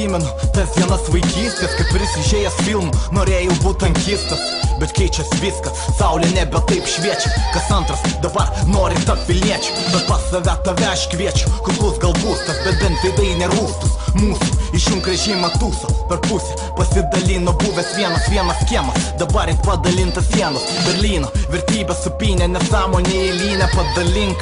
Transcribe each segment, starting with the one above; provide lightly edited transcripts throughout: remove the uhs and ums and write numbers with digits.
prisimenu tas dienas vaikystės, kaip prisižėjęs filmų, norėjau būti tankistas. Bet keičias viskas, saulė nebe taip šviečia. Kas antras dabar nori tapti Vilniečiu, bet pas save tave aš kviečiu. Kuklus gal būstas, bet bent veidai nerūstus. Mūsų išjunk režimą tūso, per pusę pasidalino buvęs vienas kiemas. Dabar jis padalintas sienos Berlyno, vertybės supinė, nesąmonė eilinė. Padalink,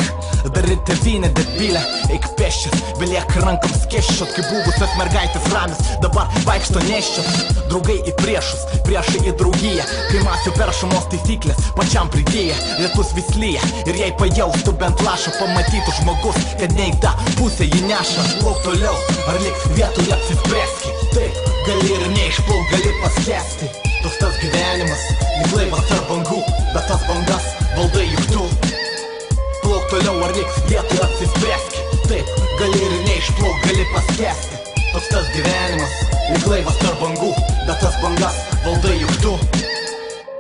dar ir tėvynė debilė. Eik peščias, beliek rankams keščiot, kaip buvusios mergaitės ramis, dabar vaikšto neščios. Draugai į priešus, priešai į draugiją, kai masių peršamos taisyklės pačiam pridėję. Lietus vis lyja ir jei pajaustų bent lašą, pamatytų žmogus, kad neik tą pusę jį neša. Plauk toliau, ar liks vietoje apsispręski. Taip, gali ir neišplauk, gali paskesti. Toks tas gyvenimas, lyg laivas tarp bangų, bet tas bangas valdai juk tu. Plauk toliau, ar liks vietoje apsispręski. Taip, gali ir neišplauk, gali paskesti. Toks tas gyvenimas, lyg laivas tarp bangų, bet tas bangas valdai juk tu.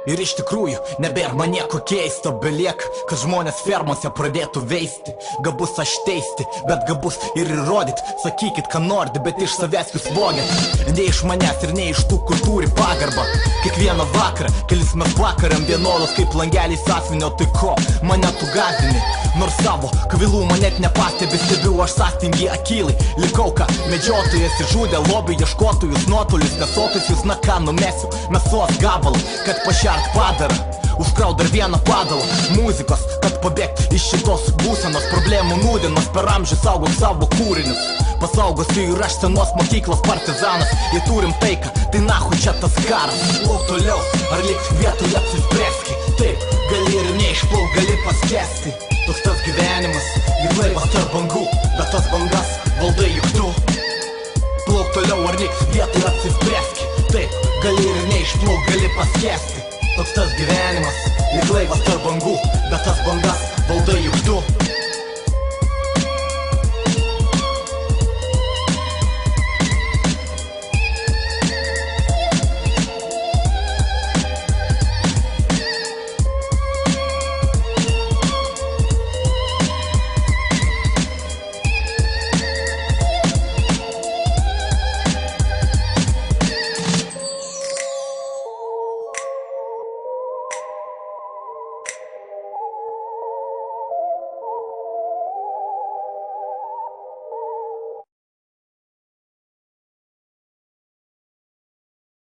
Ir iš tikrųjų, nebėra man nieko keisto, beliek, kad žmonės fermose pradėtų veisti. Gabus aš teisti, bet gabus ir įrodyt. Sakykit, ką norit, bet iš savęs jūs vogėt. Ne iš manęs ir ne iš tų, kur turi pagarbą. Kiekvieną vakarą, kelis mes vakariam vienodos kaip langelis sąsvinio, tai ko mane tu gąsdini? Nors savo kvilumą net nepastebi, stebiu aš sąstingį akylai. Likau ką, medžiotojas ir žudė lobį, ieškotojus nuotolius, nesotus jūs na ką numesiu. Mėsos gabalą, kad pašert padarą, užkraut dar vieną padalą muzikos, kad pabėgt iš šitos būsenos problemų nūdienos. Per amžių saugok savo kūrinius, pasaugosiu ir aš senos mokyklos partizanas. Jei turim taiką, tai nahui čia tas karas. Plauk toliau, ar liks vietoje apsispręski. Taip, gali ir neišplauk, gali paskesti. Toks tas gyvenimas, lyg laivas tarp bangų, bet tas bangas valdai juk tu. Plauk toliau, ar liks vietoje apsispręski. Taip, gali ir neišplauk, gali paskesti. Toks tas gyvenimas, lyg laivas tarp bangų, bet tas bangas valdai juk tu.